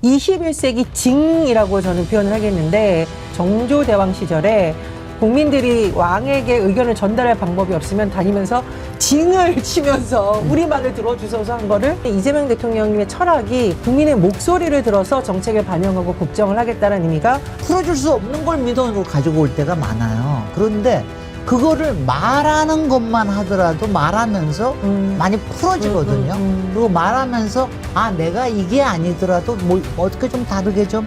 21세기 징이라고 저는 표현을 하겠는데, 정조대왕 시절에 국민들이 왕에게 의견을 전달할 방법이 없으면 다니면서 징을 치면서 우리 말을 들어주소서 한 거를, 이재명 대통령님의 철학이 국민의 목소리를 들어서 정책을 반영하고 국정을 하겠다는 의미가, 풀어줄 수 없는 걸 민원으로 가지고 올 때가 많아요. 그런데 그거를 말하는 것만 하더라도 말하면서 많이 풀어지거든요. 그리고 말하면서 내가 이게 아니더라도 뭐 어떻게 좀 다르게 좀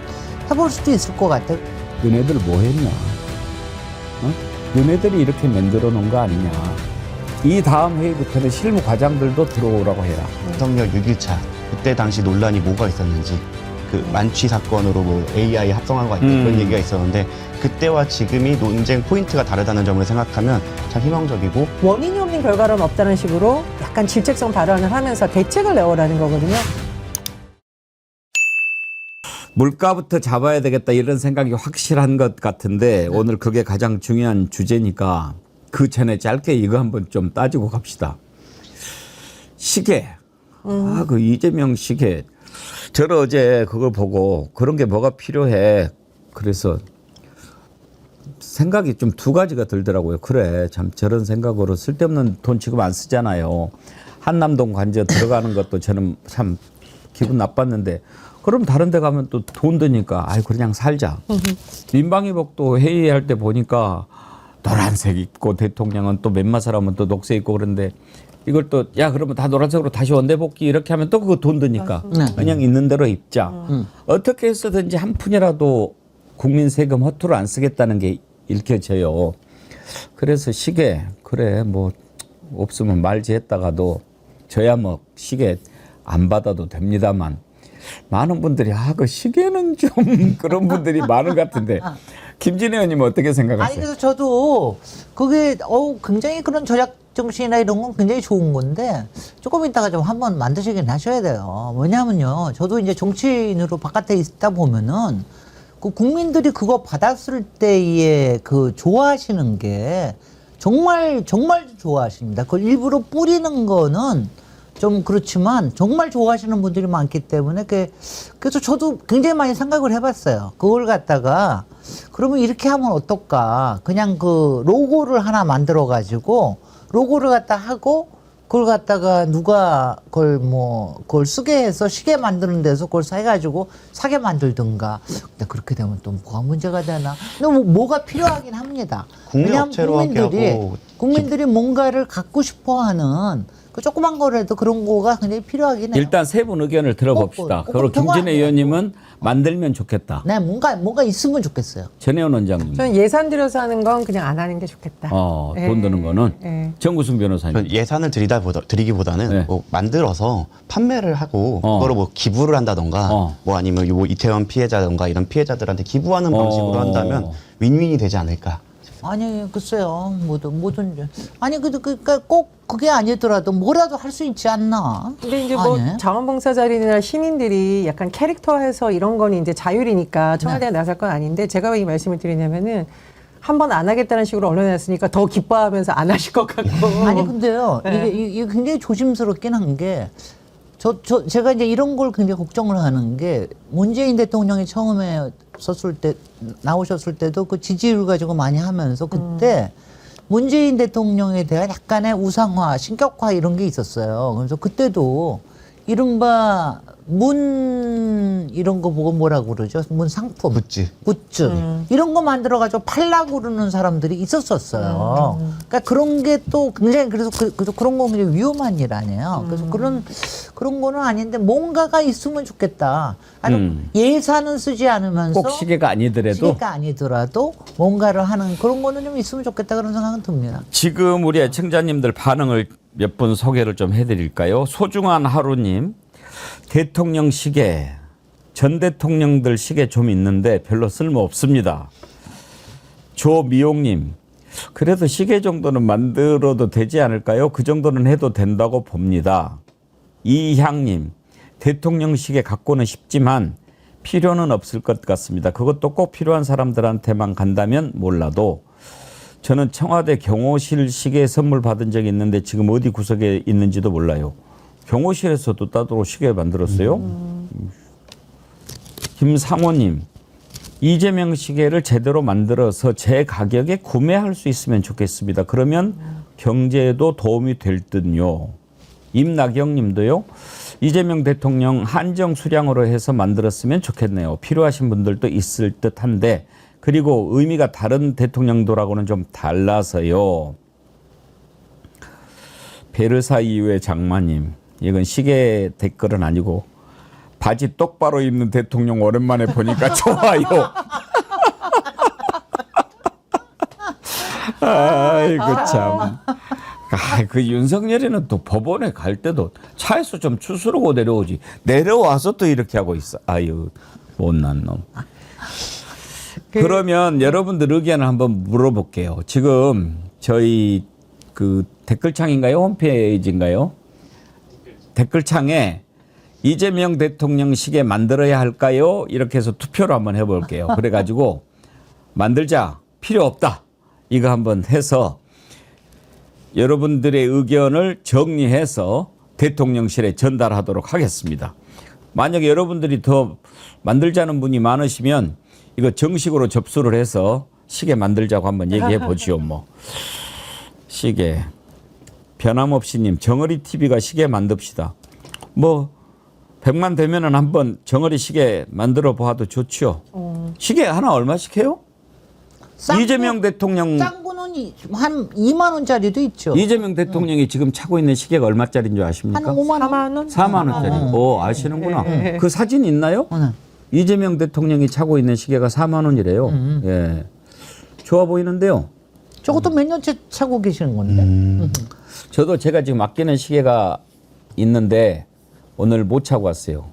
해볼 수도 있을 것 같아요. 너네들 뭐 했냐? 어? 너네들이 이렇게 만들어 놓은 거 아니냐? 이 다음 회의부터는 실무 과장들도 들어오라고 해라. 윤석열 6.1차 그때 당시 논란이 뭐가 있었는지, 그 만취 사건으로 뭐 AI 합성한 거 아니냐 그런 얘기가 있었는데, 그때와 지금이 논쟁 포인트가 다르다는 점을 생각하면 참 희망적이고, 원인이 없는 결과는 없다는 식으로 약간 질책성 발언을 하면서 대책을 내오라는 거거든요. 물가부터 잡아야 되겠다 이런 생각이 확실한 것 같은데, 오늘 그게 가장 중요한 주제니까 그 전에 짧게 이거 한번 좀 따지고 갑시다. 시계. 그 이재명 시계. 저는 어제 그걸 보고 그런 게 뭐가 필요해. 그래서 생각이 좀 두 가지가 들더라고요. 그래, 참 저런 생각으로 쓸데없는 돈 지금 안 쓰잖아요. 한남동 관저 들어가는 것도 저는 참 기분 나빴는데, 그럼 다른 데 가면 또 돈 드니까 그냥 살자. 민방위복도 회의할 때 보니까 노란색 입고 대통령은 또 몇몇 사람은 또 녹색 입고 그런데, 이걸 또 그러면 다 노란색으로 다시 원대복귀 이렇게 하면 또 그거 돈 드니까 그냥 있는 대로 입자. 어떻게 해서든지 한 푼이라도 국민 세금 허투루 안 쓰겠다는 게 읽혀져요. 그래서 시계, 그래 뭐 없으면 말지했다가도 저야 뭐 시계 안 받아도 됩니다만, 많은 분들이 그 시계는 좀 그런 분들이 많은 것 같은데, 김진애 의원님은 어떻게 생각하세요? 그래서 저도 그게 굉장히 그런 절약 정신이나 이런 건 굉장히 좋은 건데, 조금 있다가 좀 한번 만드시긴 하셔야 돼요. 왜냐하면요, 저도 이제 정치인으로 바깥에 있다 보면은 그 국민들이 그거 받았을 때의 그 좋아하시는 게 정말 좋아하십니다. 그걸 일부러 뿌리는 거는 좀 그렇지만 정말 좋아하시는 분들이 많기 때문에, 그래서 저도 굉장히 많이 생각을 해봤어요. 그걸 갖다가 그러면 이렇게 하면 어떨까? 그냥 그 로고를 하나 만들어 가지고 로고를 갖다 하고, 그걸 갖다가 누가 그걸 쓰게 해서 시계 만드는 데서 그걸 사가지고 사게 만들든가. 근데 그렇게 되면 또 뭐가 문제가 되나? 근데 뭐가 필요하긴 합니다. 국내 왜냐하면 업체로 하게 하고 국민들이 뭔가를 갖고 싶어하는 그 조그만 거라도 그런 거가 굉장히 필요하긴 해요. 일단 세 분 의견을 들어봅시다. 그리고 김진애 의원님은 만들면 좋겠다. 네, 뭔가 있으면 좋겠어요. 전혜원 원장님. 저는 예산 들여서 하는 건 그냥 안 하는 게 좋겠다. 돈 드는 거는. 정구순 변호사님. 전 예산을 드리기보다는 네. 뭐 만들어서 판매를 하고 그거를 뭐 기부를 한다던가 뭐 아니면 뭐 이태원 피해자던가 이런 피해자들한테 기부하는 방식으로 한다면 윈윈이 되지 않을까. 아니, 글쎄요. 뭐든. 아니, 그러니까 꼭 그게 아니더라도 뭐라도 할 수 있지 않나? 근데 이제 뭐 아니? 자원봉사자들이나 시민들이 약간 캐릭터해서 이런 건 이제 자율이니까 청와대에 나설 건 아닌데, 제가 왜 이 말씀을 드리냐면은 한 번 안 하겠다는 식으로 언론에 냈으니까 더 기뻐하면서 안 하실 것 같고. 아니, 근데요. 네. 이게 굉장히 조심스럽긴 한 게, 제가 이제 이런 걸 굉장히 걱정을 하는 게, 문재인 대통령이 처음에 나오셨을 때도 그 지지율 가지고 많이 하면서 그때 문재인 대통령에 대한 약간의 우상화, 신격화 이런 게 있었어요. 그래서 그때도 이른바 이런 거 보고 뭐라고 그러죠? 문 상품. 굿즈. 이런 거 만들어가지고 팔라고 그러는 사람들이 있었었어요. 그러니까 그런 게 또 굉장히, 그래서 그런 거 굉장히 위험한 일 아니에요. 그래서 그런 거는 아닌데 뭔가가 있으면 좋겠다. 아니, 예산은 쓰지 않으면서 꼭 시계가 아니더라도 뭔가를 하는 그런 거는 좀 있으면 좋겠다, 그런 생각은 듭니다. 지금 우리 애청자님들 반응을 몇 분 소개를 좀 해드릴까요? 소중한 하루님, 대통령 시계, 전 대통령들 시계 좀 있는데 별로 쓸모 없습니다. 조미용님, 그래도 시계 정도는 만들어도 되지 않을까요? 그 정도는 해도 된다고 봅니다. 이향님, 대통령 시계 갖고는 싶지만 필요는 없을 것 같습니다. 그것도 꼭 필요한 사람들한테만 간다면 몰라도, 저는 청와대 경호실 시계 선물 받은 적이 있는데 지금 어디 구석에 있는지도 몰라요. 경호실에서도 따로 시계 만들었어요? 김상호님, 이재명 시계를 제대로 만들어서 제 가격에 구매할 수 있으면 좋겠습니다. 그러면 경제에도 도움이 될 듯요. 임나경님도요. 이재명 대통령 한정 수량으로 해서 만들었으면 좋겠네요. 필요하신 분들도 있을 듯한데, 그리고 의미가 다른 대통령도라고는 좀 달라서요. 베르사 이후의 장마님, 이건 시계 댓글은 아니고 바지 똑바로 입는 대통령 오랜만에 보니까 좋아요. 아이고 참. 그 윤석열이는 또 법원에 갈 때도 차에서 좀 추스르고 내려오지. 내려와서 또 이렇게 하고 있어. 아유 못난 놈. 그러면 여러분들 의견을 한번 물어볼게요. 지금 저희 그 댓글창인가요? 홈페이지인가요? 댓글창에 이재명 대통령 시계 만들어야 할까요? 이렇게 해서 투표를 한번 해볼게요. 그래가지고 만들자, 필요 없다, 이거 한번 해서 여러분들의 의견을 정리해서 대통령실에 전달하도록 하겠습니다. 만약에 여러분들이 더 만들자는 분이 많으시면 이거 정식으로 접수를 해서 시계 만들자고 한번 얘기해 보지요. 뭐 시계 변함없이님, 정어리 TV가 시계 만듭시다. 뭐 100만 되면은 한번 정어리 시계 만들어 봐도 좋죠. 시계 하나 얼마씩 해요? 이재명 대통령 싼 거는 한 2만 원짜리도 있죠. 이재명 대통령이 지금 차고 있는 시계가 얼마짜리인 줄 한 아십니까? 5만 원. 4만 원? 4만 원짜리. 오, 아시는구나. 네. 그 사진 있나요? 네. 이재명 대통령이 차고 있는 시계가 4만 원이래요. 예. 좋아 보이는데요. 저것도 몇 년째 차고 계시는 건데. 저도 제가 지금 아끼는 시계가 있는데 오늘 못 차고 왔어요.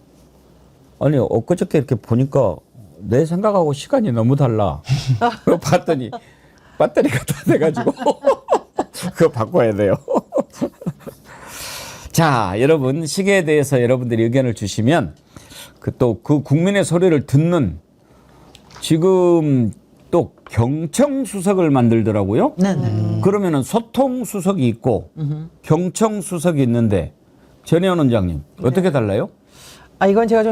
아니 엊그저께 이렇게 보니까 내 생각하고 시간이 너무 달라. 그거 봤더니 배터리가 다 돼가지고 그거 바꿔야 돼요. 자, 여러분 시계에 대해서 여러분들이 의견을 주시면 그 국민의 소리를 듣는, 지금 또 경청 수석을 만들더라고요. 네네. 그러면은 소통 수석이 있고 경청 수석이 있는데 전혜원 원장님 어떻게 달라요? 아, 이건 제가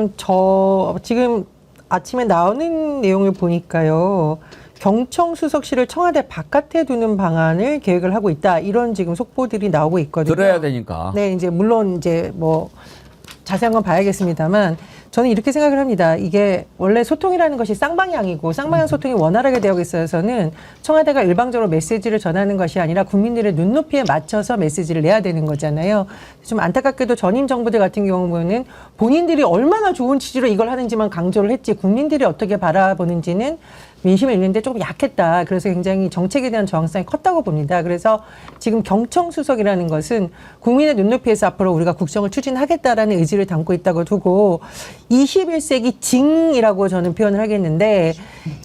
지금 아침에 나오는 내용을 보니까요. 경청수석실을 청와대 바깥에 두는 방안을 계획을 하고 있다. 이런 지금 속보들이 나오고 있거든요. 들어야 되니까. 네, 이제 물론 이제 뭐 자세한 건 봐야겠습니다만 저는 이렇게 생각을 합니다. 이게 원래 소통이라는 것이 쌍방향이고 쌍방향 소통이 원활하게 되어 있어서는 청와대가 일방적으로 메시지를 전하는 것이 아니라 국민들의 눈높이에 맞춰서 메시지를 내야 되는 거잖아요. 좀 안타깝게도 전임 정부들 같은 경우는 본인들이 얼마나 좋은 취지로 이걸 하는지만 강조를 했지 국민들이 어떻게 바라보는지는 민심을 읽는데 조금 약했다. 그래서 굉장히 정책에 대한 저항성이 컸다고 봅니다. 그래서 지금 경청수석이라는 것은 국민의 눈높이에서 앞으로 우리가 국정을 추진하겠다라는 의지를 담고 있다고 두고 21세기 징이라고 저는 표현을 하겠는데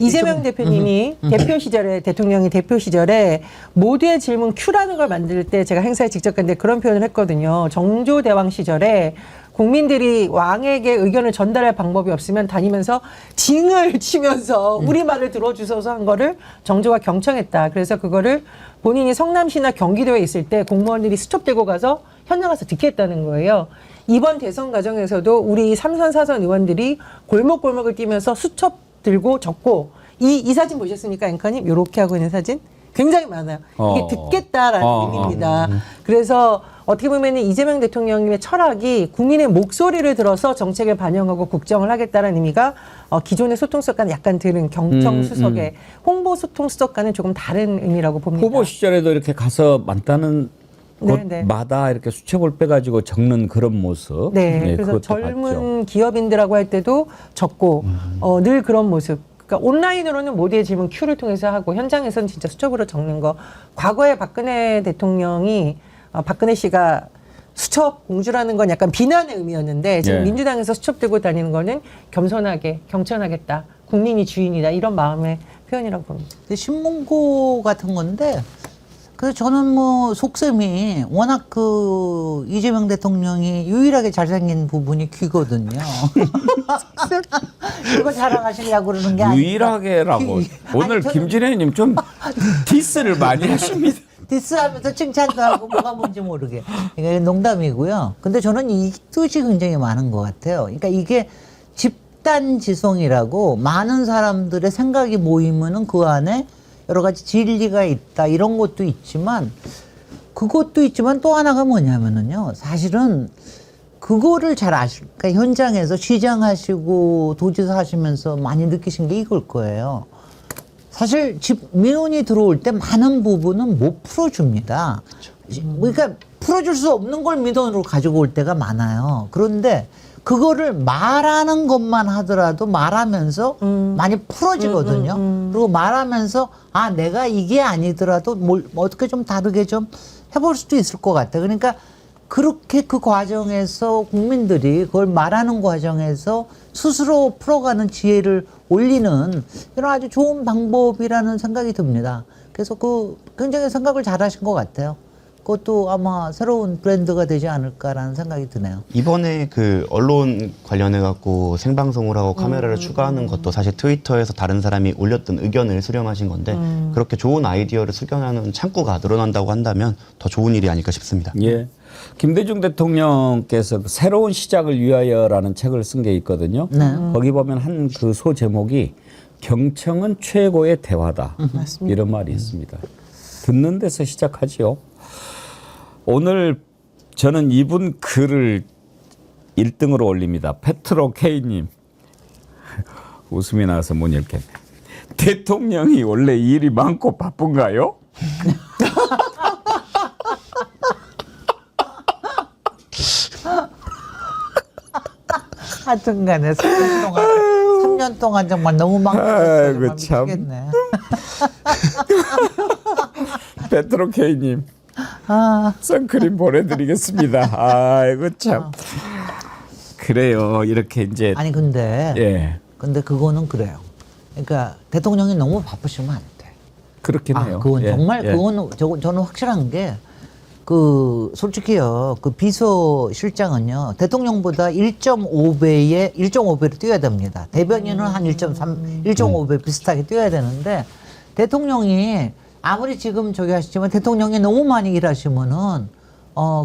이재명 대표님이 대표 시절에 대통령이 대표 시절에 모두의 질문 Q라는 걸 만들 때 제가 행사에 직접 갔는데 그런 표현을 했거든요. 정조대왕 시절에 국민들이 왕에게 의견을 전달할 방법이 없으면 다니면서 징을 치면서 우리 말을 들어주셔서 한 거를 정조가 경청했다. 그래서 그거를 본인이 성남시나 경기도에 있을 때 공무원들이 수첩 들고 가서 현장 가서 듣게 했다는 거예요. 이번 대선 과정에서도 우리 3선, 4선 의원들이 골목골목을 뛰면서 수첩 들고 적고 이 사진 보셨습니까, 앵커님? 요렇게 하고 있는 사진? 굉장히 많아요. 이게 듣겠다라는 의미입니다. 그래서 어떻게 보면 이재명 대통령님의 철학이 국민의 목소리를 들어서 정책을 반영하고 국정을 하겠다는 의미가 기존의 소통수석과는 약간 다른 경청수석의 홍보소통수석과는 조금 다른 의미라고 봅니다. 후보 시절에도 이렇게 가서 많다는 네, 곳마다 이렇게 수첩을 빼가지고 적는 그런 모습. 네, 그래서 그것도 젊은 봤죠. 기업인들하고 할 때도 적고 늘 그런 모습. 그러니까 온라인으로는 모두의 질문 Q를 통해서 하고 현장에서는 진짜 수첩으로 적는 거. 과거에 박근혜 대통령이 박근혜 씨가 수첩 공주라는 건 약간 비난의 의미였는데 지금 예. 민주당에서 수첩 들고 다니는 거는 겸손하게 경청하겠다. 국민이 주인이다. 이런 마음의 표현이라고 봅니다. 신문고 같은 건데, 그래서 저는 뭐 속셈이 워낙 그 이재명 대통령이 유일하게 잘생긴 부분이 귀거든요. 그거 자랑하시려고 그러는 게 아니라 유일하게라고. 오늘 김진애님 좀 디스를 많이 하십니다. 디스하면서 칭찬도 하고 뭐가 뭔지 모르게. 이게 농담이고요. 근데 저는 이 뜻이 굉장히 많은 것 같아요. 그러니까 이게 집단 지성이라고 많은 사람들의 생각이 모이면은 그 안에 여러 가지 진리가 있다 이런 것도 있지만 그것도 있지만 또 하나가 뭐냐면은요. 사실은 그거를 잘 그러니까 현장에서 시장하시고 도지사 하시면서 많이 느끼신 게 이걸 거예요. 사실 집 민원이 들어올 때 많은 부분은 못 풀어줍니다. 그러니까 풀어줄 수 없는 걸 민원으로 가지고 올 때가 많아요. 그런데 그거를 말하는 것만 하더라도 말하면서 많이 풀어지거든요. 그리고 말하면서 아 내가 이게 아니더라도 뭘 어떻게 좀 다르게 좀 해볼 수도 있을 것 같아. 그러니까 그렇게 그 과정에서 국민들이 그걸 말하는 과정에서 스스로 풀어가는 지혜를 올리는 이런 아주 좋은 방법이라는 생각이 듭니다. 그래서 그 굉장히 생각을 잘 하신 것 같아요. 그것도 아마 새로운 브랜드가 되지 않을까라는 생각이 드네요. 이번에 그 언론 관련해 갖고 생방송을 하고 카메라를 추가하는 것도 사실 트위터에서 다른 사람이 올렸던 의견을 수렴하신 건데 그렇게 좋은 아이디어를 수렴하는 창구가 늘어난다고 한다면 더 좋은 일이 아닐까 싶습니다. 예. 김대중 대통령께서 새로운 시작을 위하여라는 책을 쓴 게 있거든요. 네. 거기 보면 한 그 소 제목이 경청은 최고의 대화다. 맞습니다. 이런 말이 있습니다. 듣는 데서 시작하지요. 오늘 저는 이분 글을 1등으로 올립니다. 페트로 K님. 웃음이 나서 못 읽겠네. 대통령이 원래 일이 많고 바쁜가요? 하여튼 간에 3년 동안 정말 너무 아이고, 많고 참. 미치겠네. 페트로 K님. 아, 선크림 보내드리겠습니다. 아이고 참. 그래요. 이렇게 이제 아니 근데 예 근데 그거는 그래요. 그러니까 대통령이 너무 바쁘시면 안 돼. 그렇긴 해요. 그건 예, 정말 예. 그거는 저는 확실한 게 그 솔직히요. 그 비서실장은요. 대통령보다 1.5배로 뛰어야 됩니다. 대변인은 한 1.3, 1.5배 비슷하게 뛰어야 되는데 대통령이 아무리 지금 저기 하시지만 대통령이 너무 많이 일하시면은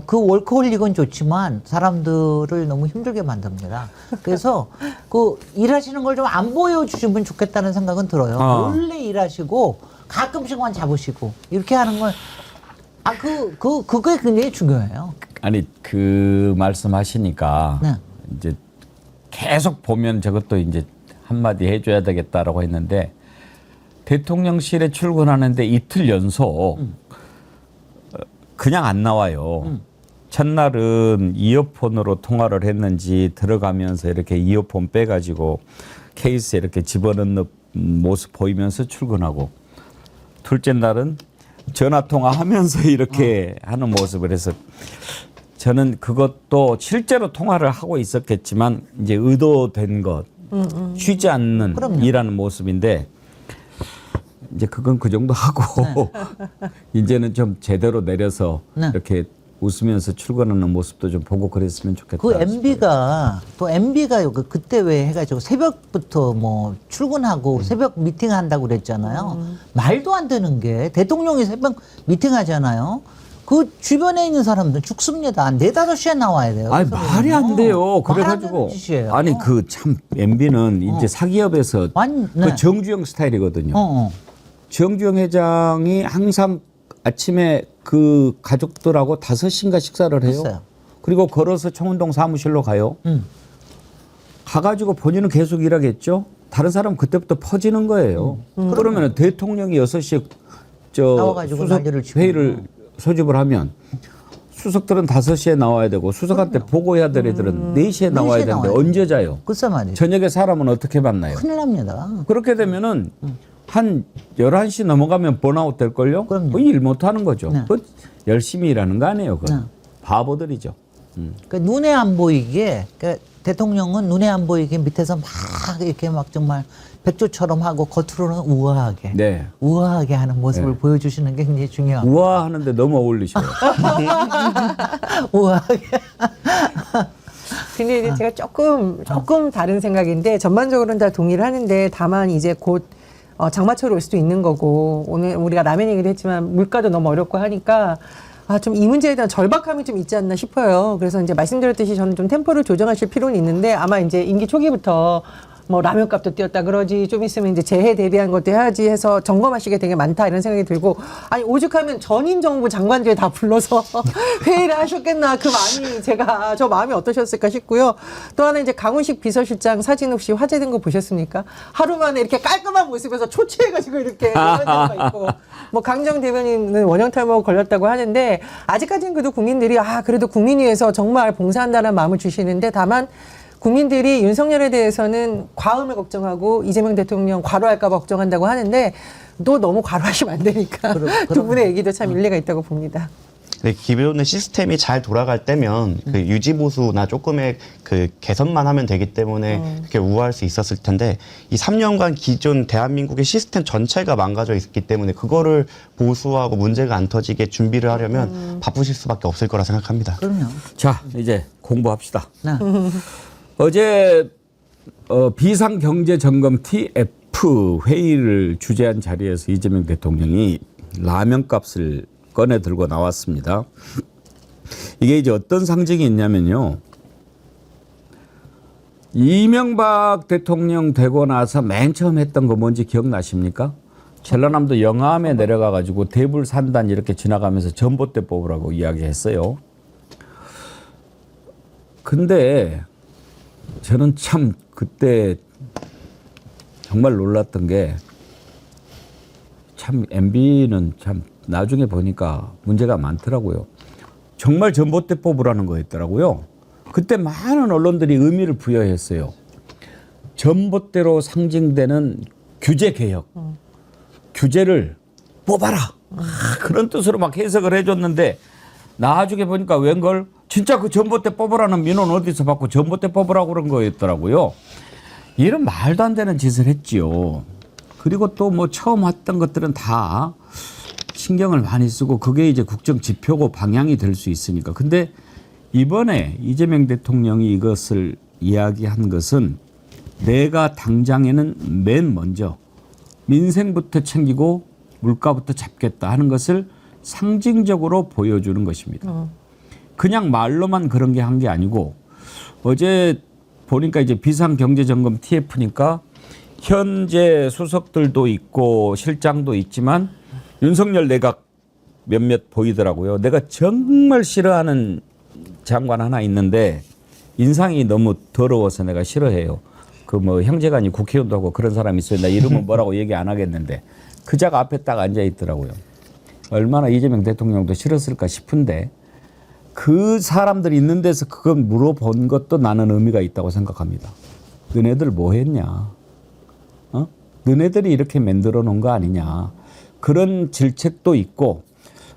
그 월커홀릭은 좋지만 사람들을 너무 힘들게 만듭니다. 그래서 그 일하시는 걸 좀 안 보여주시면 좋겠다는 생각은 들어요. 원래 일하시고 가끔씩만 잡으시고 이렇게 하는 건 그게 굉장히 중요해요. 아니 그 말씀하시니까 네. 이제 계속 보면 저것도 이제 한마디 해줘야 되겠다라고 했는데 대통령실에 출근하는데 이틀 연속 그냥 안 나와요. 첫날은 이어폰으로 통화를 했는지 들어가면서 이렇게 이어폰 빼가지고 케이스에 이렇게 집어넣는 모습 보이면서 출근하고 둘째 날은 전화 통화하면서 이렇게 하는 모습을 해서 저는 그것도 실제로 통화를 하고 있었겠지만 이제 의도된 것 쉬지 않는 그럼요. 일하는 모습인데 이제 그건 그 정도 하고 이제는 좀 제대로 내려서 네. 이렇게 웃으면서 출근하는 모습도 좀 보고 그랬으면 좋겠다. 그 MB가 그때 왜 해가지고 새벽부터 뭐 출근하고 새벽 미팅 한다고 그랬잖아요. 말도 안 되는 게 대통령이 새벽 미팅 하잖아요. 그 주변에 있는 사람들 죽습니다. 4, 5시에 나와야 돼요. 아니 말이 안 돼요. 그래가지고 짓이에요. 아니 그 참 MB는 이제 사기업에서 네. 그 정주영 스타일이거든요. 정주영 회장이 항상 아침에 그 가족들하고 5시인가 식사를 해요. 했어요. 그리고 걸어서 청운동 사무실로 가요. 가가지고 본인은 계속 일하겠죠. 다른 사람은 그때부터 퍼지는 거예요. 그러면 대통령이 6시에 나와가지고 수석 난리를 치고. 회의를 소집을 하면 수석들은 5시에 나와야 되고 수석한테 보고해야 될 애들은 4시에 나와야 4시에 되는데 나와야 언제 자요? 글쎄 말이에요. 저녁에 사람은 어떻게 만나요? 큰일 납니다. 그렇게 되면은 한 11시 넘어가면 번아웃 될걸요? 그럼요. 일 못하는 거죠. 네. 그 열심히 일하는 거 아니에요. 그건. 네. 바보들이죠. 그러니까 눈에 안 보이게, 그러니까 대통령은 눈에 안 보이게 밑에서 막 이렇게 막 정말 백조처럼 하고 겉으로는 우아하게, 네. 우아하게 하는 모습을 네. 보여주시는 게 굉장히 중요합니다. 우아하는데 너무 어울리셔요. 우아하게. 근데 이제 제가 조금 다른 생각인데 전반적으로는 다 동의를 하는데 다만 이제 곧 장마철 올 수도 있는 거고 오늘 우리가 라면 얘기도 했지만 물가도 너무 어렵고 하니까 좀 이 문제에 대한 절박함이 좀 있지 않나 싶어요. 그래서 이제 말씀드렸듯이 저는 좀 템포를 조정하실 필요는 있는데 아마 이제 임기 초기부터 뭐 라면값도 뛰었다 그러지, 좀 있으면 이제 재해 대비한 것도 해야지 해서 점검하시게 되게 많다 이런 생각이 들고, 아니 오죽하면 전임 정부 장관들 다 불러서 회의를 하셨겠나, 그 마음이 제가 저 마음이 어떠셨을까 싶고요. 또 하나 이제 강훈식 비서실장 사진 혹시 화제된 거 보셨습니까? 하루 만에 이렇게 깔끔한 모습에서 초췌해가지고 이렇게 가 있고, 뭐 강정 대변인은 원형 탈모 걸렸다고 하는데 아직까지는 그래도 국민들이 그래도 국민을 위해서 정말 봉사한다는 마음을 주시는데, 다만 국민들이 윤석열에 대해서는 과음을 걱정하고 이재명 대통령 과로할까 봐 걱정한다고 하는데, 또 너무 과로하시면 안 되니까 두 분의 얘기도 참 일리가 있다고 봅니다. 네, 기존의 시스템이 잘 돌아갈 때면 그 유지 보수나 조금의 그 개선만 하면 되기 때문에 그렇게 우려할 수 있었을 텐데, 이 3년간 기존 대한민국의 시스템 전체가 망가져 있기 때문에 그거를 보수하고 문제가 안 터지게 준비를 하려면 바쁘실 수밖에 없을 거라 생각합니다. 그럼요. 자, 이제 공부합시다. 네. 어제 비상경제점검 TF 회의를 주재한 자리에서 이재명 대통령이 라면값을 꺼내 들고 나왔습니다. 이게 이제 어떤 상징이 있냐면요. 이명박 대통령 되고 나서 맨 처음 했던 거 뭔지 기억나십니까? 전라남도 영암에 내려가 가지고 대불 산단 이렇게 지나가면서 전봇대 뽑으라고 이야기했어요. 근데 저는 참 그때 정말 놀랐던 게, 참 MB는 참 나중에 보니까 문제가 많더라고요. 정말 전봇대 뽑으라는 거였더라고요. 그때 많은 언론들이 의미를 부여했어요. 전봇대로 상징되는 규제 개혁, 규제를 뽑아라, 그런 뜻으로 막 해석을 해줬는데, 나중에 보니까 웬걸 진짜 그 전봇대 뽑으라는 민원 어디서 받고 전봇대 뽑으라고 그런 거였더라고요. 이런 말도 안 되는 짓을 했지요. 그리고 또 뭐 처음 했던 것들은 다 신경을 많이 쓰고 그게 이제 국정 지표고 방향이 될 수 있으니까. 근데 이번에 이재명 대통령이 이것을 이야기한 것은, 내가 당장에는 맨 먼저 민생부터 챙기고 물가부터 잡겠다 하는 것을 상징적으로 보여주는 것입니다. 그냥 말로만 그런 게 한 게 아니고, 어제 보니까 이제 비상경제점검 TF니까 현재 수석들도 있고 실장도 있지만 윤석열 내각 몇몇 보이더라고요. 내가 정말 싫어하는 장관 하나 있는데 인상이 너무 더러워서 내가 싫어해요. 그 뭐 형제간이 국회의원도 하고 그런 사람이 있어요. 나 이름은 뭐라고 얘기 안 하겠는데 그 자가 앞에 딱 앉아 있더라고요. 얼마나 이재명 대통령도 싫었을까 싶은데, 그 사람들이 있는 데서 그건 물어본 것도 나는 의미가 있다고 생각합니다. 너네들 뭐 했냐? 너네들이 이렇게 만들어 놓은 거 아니냐? 그런 질책도 있고,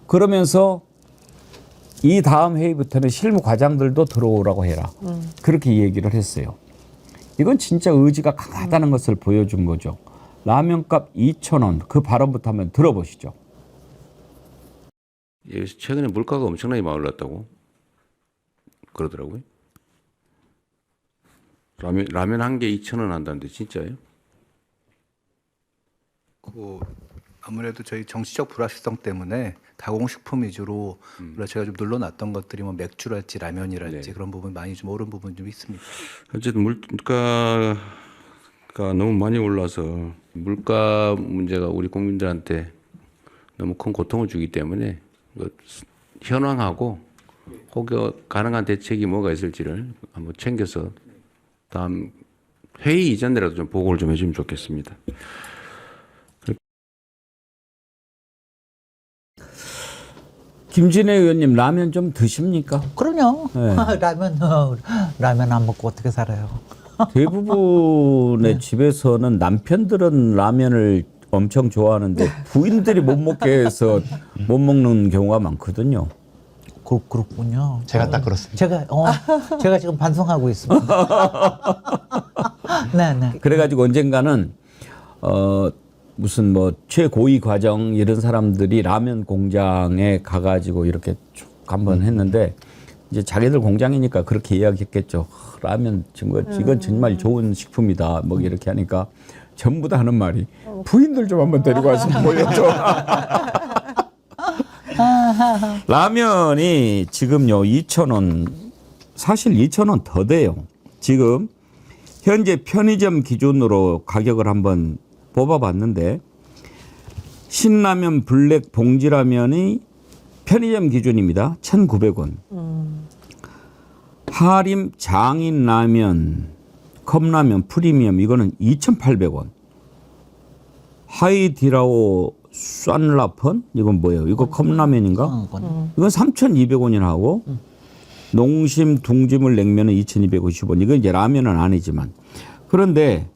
그러면서 이 다음 회의부터는 실무 과장들도 들어오라고 해라. 그렇게 얘기를 했어요. 이건 진짜 의지가 강하다는 것을 보여준 거죠. 라면값 2,000원, 그 발언부터 한번 들어보시죠. 최근에 물가가 엄청나게 올랐다고 그러더라고요. 라면 한 개 2,000원 한다는데 진짜예요? 아무래도 저희 정치적 불확실성 때문에 가공식품 위주로 제가 좀 눌러놨던 것들이 뭐 맥주랄지 라면이랄지 그런 부분 많이 좀 오른 부분 좀 있습니다. 어쨌든 물가가 너무 많이 올라서 물가 문제가 우리 국민들한테 너무 큰 고통을 주기 때문에 현황하고 혹여 가능한 대책이 뭐가 있을지를 한번 챙겨서 다음 회의 이전이라도 좀 보고를 좀 해주면 좋겠습니다. 김진애 의원님, 라면 좀 드십니까? 그럼요. 네. 라면 안 먹고 어떻게 살아요? 대부분의 집에서는 남편들은 라면을 엄청 좋아하는데 부인들이 못 먹게 해서 못 먹는 경우가 많거든요. 그렇군요. 제가 딱 그렇습니다. 제가 지금 반성하고 있습니다. 네. 그래가지고 언젠가는 무슨 뭐 최고위 과정 이런 사람들이 라면 공장에 가가지고 이렇게 쭉 한번 했는데, 이제 자기들 공장이니까 그렇게 이야기했겠죠. 라면 이건 정말 좋은 식품이다. 뭐 이렇게 하니까 전부 다 하는 말이, 부인들 좀 한번 데리고 와서 보여줘. 라면이 지금요 2,000원, 사실 2,000원 더 돼요. 지금 현재 편의점 기준으로 가격을 한번 뽑아봤는데 신라면 블랙 봉지라면이 편의점 기준입니다. 1,900원. 하림 장인라면, 컵라면 프리미엄 이거는 2,800원. 하이디라오 싼라펀 이건 뭐예요? 이거 컵라면인가? 이건 3,200원이나 하고 농심 둥지물 냉면은 2,250원. 이건 이제 라면은 아니지만 그런데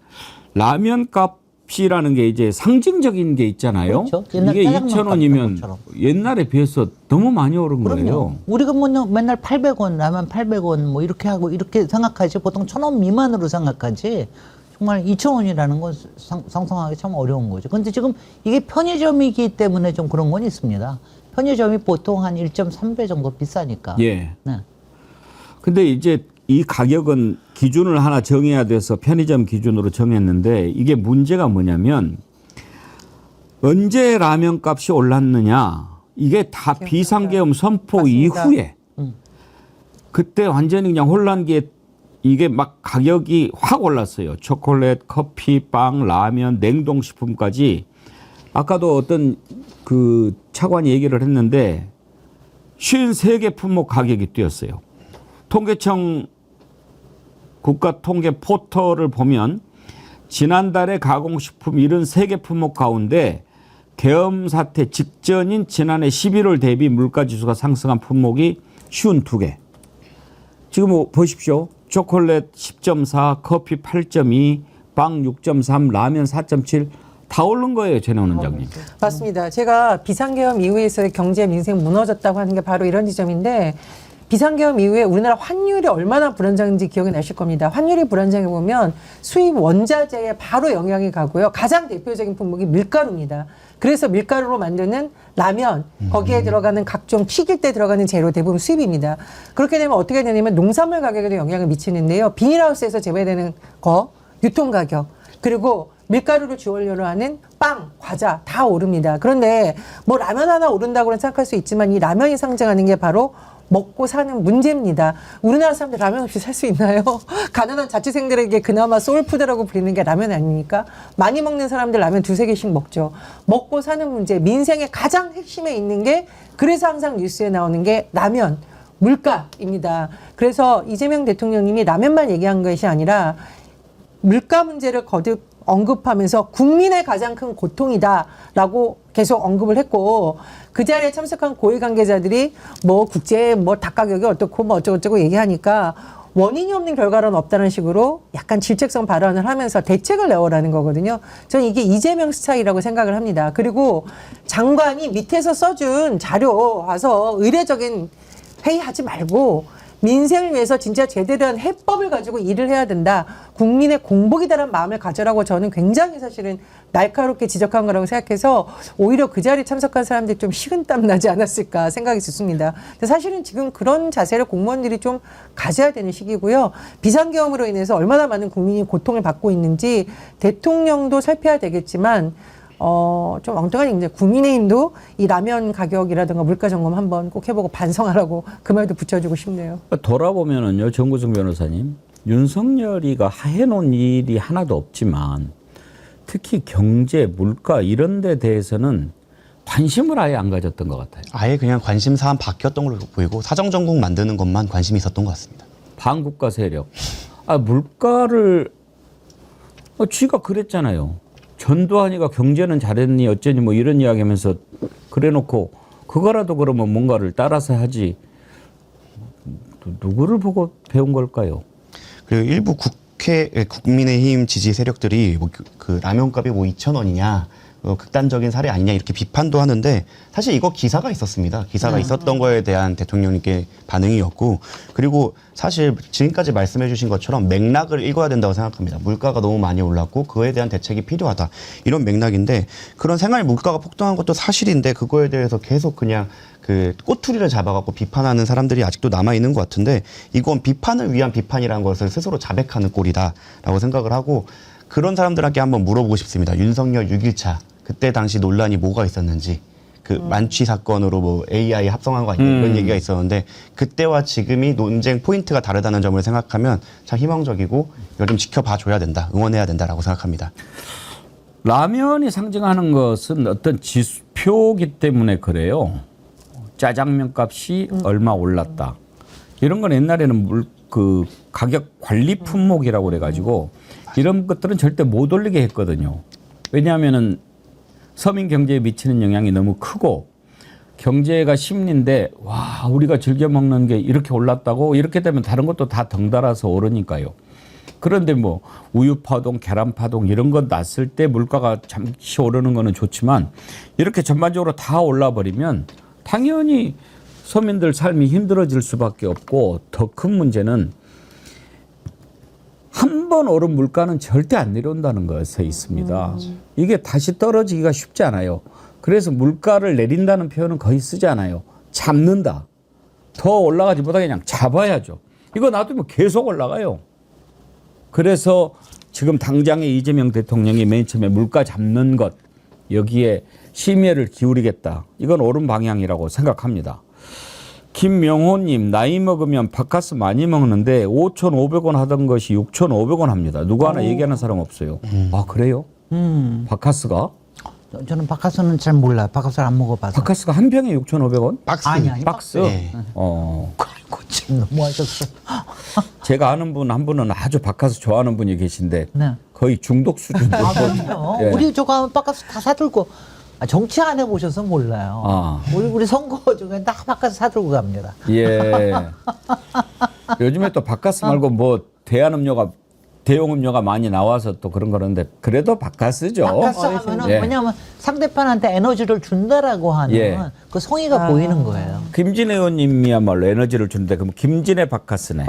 라면 값이라는 게 이제 상징적인 게 있잖아요. 그렇죠. 옛날 이게 짜장면 2,000원이면 값처럼. 옛날에 비해서 너무 많이 오른 거예요. 그럼요. 우리가 뭐 맨날 800원, 라면 800원 뭐 이렇게 하고 이렇게 생각하지 보통 1,000원 미만으로 생각하지 정말 2,000원이라는 건 상상하기 참 어려운 거죠. 근데 지금 이게 편의점이기 때문에 좀 그런 건 있습니다. 편의점이 보통 한 1.3배 정도 비싸니까. 예. 네. 근데 이제 이 가격은 기준을 하나 정해야 돼서 편의점 기준으로 정했는데 이게 문제가 뭐냐면 언제 라면 값이 올랐느냐 이게 다 비상계엄 선포 맞습니다. 이후에 그때 완전히 그냥 혼란기에 이게 막 가격이 확 올랐어요. 초콜릿, 커피, 빵, 라면, 냉동식품까지 아까도 어떤 그 차관이 얘기를 했는데 53개 품목 가격이 뛰었어요. 통계청 국가통계 포털을 보면 지난달에 가공식품 73개 품목 가운데 계엄 사태 직전인 지난해 11월 대비 물가지수가 상승한 품목이 52개. 지금 뭐 보십시오. 초콜릿 10.4, 커피 8.2, 빵 6.3, 라면 4.7 다 오른 거예요, 전혜원 원장님. 맞습니다. 제가 비상계엄 이후에서의 경제 민생 무너졌다고 하는 게 바로 이런 지점인데 비상계엄 이후에 우리나라 환율이 얼마나 불안정한지 기억이 나실 겁니다. 환율이 불안정해 보면 수입 원자재에 바로 영향이 가고요. 가장 대표적인 품목이 밀가루입니다. 그래서 밀가루로 만드는 라면, 거기에 들어가는 각종 튀길 때 들어가는 재료 대부분 수입입니다. 그렇게 되면 어떻게 되냐면 농산물 가격에도 영향을 미치는데요. 비닐하우스에서 재배되는 거, 유통가격, 그리고 밀가루를 주원료로 하는 빵, 과자 다 오릅니다. 그런데 뭐 라면 하나 오른다고는 생각할 수 있지만 이 라면이 상징하는 게 바로 먹고 사는 문제입니다. 우리나라 사람들 라면 없이 살 수 있나요? 가난한 자취생들에게 그나마 소울푸드라고 불리는 게 라면 아닙니까? 많이 먹는 사람들 라면 2-3개씩 먹죠. 먹고 사는 문제, 민생의 가장 핵심에 있는 게 그래서 항상 뉴스에 나오는 게 라면, 물가입니다. 그래서 이재명 대통령님이 라면만 얘기한 것이 아니라 물가 문제를 거듭 언급하면서 국민의 가장 큰 고통이다라고 계속 언급을 했고 그 자리에 참석한 고위 관계자들이 뭐 국제 뭐 닭 가격이 어떻고 뭐 어쩌고저쩌고 얘기하니까 원인이 없는 결과는 없다는 식으로 약간 질책성 발언을 하면서 대책을 내오라는 거거든요. 저는 이게 이재명 스타일이라고 생각을 합니다. 그리고 장관이 밑에서 써준 자료 와서 의례적인 회의하지 말고 민생을 위해서 진짜 제대로 한 해법을 가지고 일을 해야 된다. 국민의 공복이다라는 마음을 가져라고 저는 굉장히 사실은 날카롭게 지적한 거라고 생각해서 오히려 그 자리에 참석한 사람들이 좀 식은땀 나지 않았을까 생각이 듭니다. 근데 사실은 지금 그런 자세를 공무원들이 좀 가져야 되는 시기고요. 비상계엄으로 인해서 얼마나 많은 국민이 고통을 받고 있는지 대통령도 살펴야 되겠지만 좀 엉뚱한 얘기인데 국민의힘도 이 라면 가격이라든가 물가 점검 한번 꼭 해보고 반성하라고 그 말도 붙여주고 싶네요. 돌아보면은요, 정구승 변호사님, 윤석열이가 해놓은 일이 하나도 없지만 특히 경제, 물가 이런 데 대해서는 관심을 아예 안 가졌던 것 같아요. 아예 그냥 관심사안 바뀌었던 걸로 보이고 사정정국 만드는 것만 관심이 있었던 것 같습니다. 반국가 세력. 물가를 쥐가 그랬잖아요. 전두환이가 경제는 잘했니 어쩌니 뭐 이런 이야기 하면서 그래놓고 그거라도 그러면 뭔가를 따라서 하지 누구를 보고 배운 걸까요? 그리고 일부 국민의힘 지지 세력들이 그 라면값이 뭐 2,000원이냐 극단적인 사례 아니냐 이렇게 비판도 하는데 사실 이거 기사가 있었습니다. 기사가 있었던 거에 대한 대통령님께 반응이었고 그리고 사실 지금까지 말씀해 주신 것처럼 맥락을 읽어야 된다고 생각합니다. 물가가 너무 많이 올랐고 그거에 대한 대책이 필요하다. 이런 맥락인데 그런 생활 물가가 폭등한 것도 사실인데 그거에 대해서 계속 그냥 그 꼬투리를 잡아갖고 비판하는 사람들이 아직도 남아있는 것 같은데 이건 비판을 위한 비판이라는 것을 스스로 자백하는 꼴이다라고 생각을 하고 그런 사람들한테 한번 물어보고 싶습니다. 윤석열 6.1차 그때 당시 논란이 뭐가 있었는지 그 만취 사건으로 뭐 AI 합성한 거 아니냐 이런 얘기가 있었는데 그때와 지금이 논쟁 포인트가 다르다는 점을 생각하면 참 희망적이고 이걸 좀 지켜봐 줘야 된다, 응원해야 된다라고 생각합니다. 라면이 상징하는 것은 어떤 지수표기 때문에 그래요. 짜장면 값이 얼마 올랐다. 이런 건 옛날에는 그 가격 관리 품목이라고 그래가지고 이런 것들은 절대 못 올리게 했거든요. 왜냐하면은 서민 경제에 미치는 영향이 너무 크고 경제가 심리인데 와 우리가 즐겨 먹는 게 이렇게 올랐다고 이렇게 되면 다른 것도 다 덩달아서 오르니까요. 그런데 뭐 우유 파동, 계란 파동 이런 건 났을 때 물가가 잠시 오르는 거는 좋지만 이렇게 전반적으로 다 올라 버리면 당연히 서민들 삶이 힘들어질 수밖에 없고 더 큰 문제는 한 번 오른 물가는 절대 안 내려온다는 것에 있습니다. 이게 다시 떨어지기가 쉽지 않아요. 그래서 물가를 내린다는 표현은 거의 쓰지 않아요. 잡는다. 더 올라가지 못하게 그냥 잡아야죠. 이거 놔두면 계속 올라가요. 그래서 지금 당장에 이재명 대통령이 맨 처음에 물가 잡는 것 여기에 심혈을 기울이겠다. 이건 옳은 방향이라고 생각합니다. 김명호님 나이 먹으면 바카스 많이 먹는데 5,500원 하던 것이 6,500원 합니다. 누구 하나 얘기하는 사람 없어요. 아 그래요? 바카스가? 저는 바카스는 잘 몰라요. 바카스를 안 먹어봐서. 바카스가 한 병에 6,500원? 박스. 아니 박스? 네. 아이고 참 너무하셨어. 제가 아는 분 한 분은 아주 바카스 좋아하는 분이 계신데 네. 거의 중독 수준으로. 아, 그럼요. 예. 우리 저거 하면 바카스 다 사들고. 정치 안 해보셔서 몰라요. 아. 우리 선거 중에 다 바카스 사들고 갑니다. 예. 요즘에 또 바카스 말고 뭐 대용 음료가 많이 나와서 또 그런 거는데 그래도 바카스죠. 바카스 하면은 예. 왜냐하면 상대편한테 에너지를 준다라고 하는 예. 그 성의가 보이는 거예요. 김진애 의원님이야말로 에너지를 주는데 그럼 김진애 바카스네.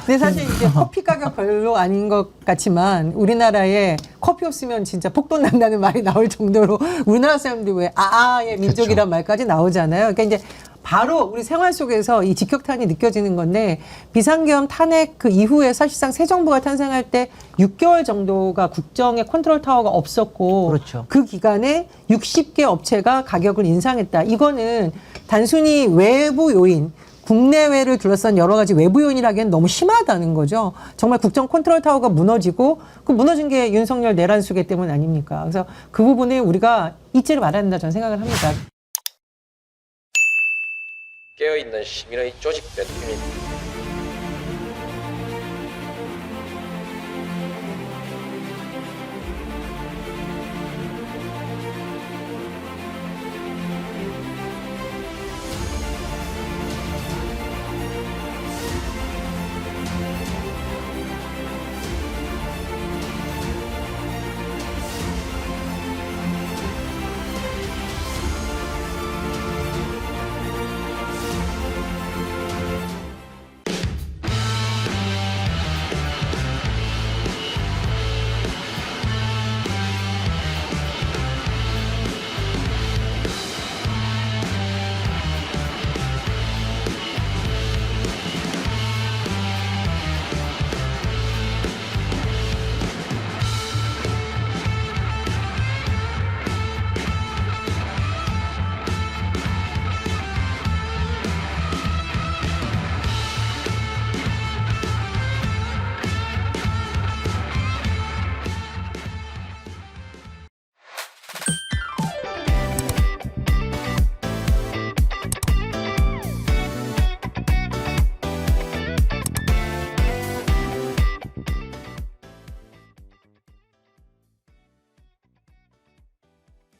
근데 사실 이제 커피 가격 별로 아닌 것 같지만 우리나라에 커피 없으면 진짜 폭돈 난다는 말이 나올 정도로 우리나라 사람들이 왜 아아의 민족이란 말까지 나오잖아요. 그러니까 이제 바로 우리 생활 속에서 이 직격탄이 느껴지는 건데 비상계엄 탄핵 그 이후에 사실상 새 정부가 탄생할 때 6개월 정도가 국정에 컨트롤 타워가 없었고 그렇죠. 그 기간에 60개 업체가 가격을 인상했다. 이거는 단순히 외부 요인 국내외를 둘러싼 여러 가지 외부 요인이라기엔 너무 심하다는 거죠. 정말 국정 컨트롤 타워가 무너지고 그 무너진 게 윤석열 내란수계 때문 아닙니까? 그래서 그 부분에 우리가 잊지를 말아야 된다 저는 생각을 합니다. 깨어있는 시민의 조직된 힘입니다.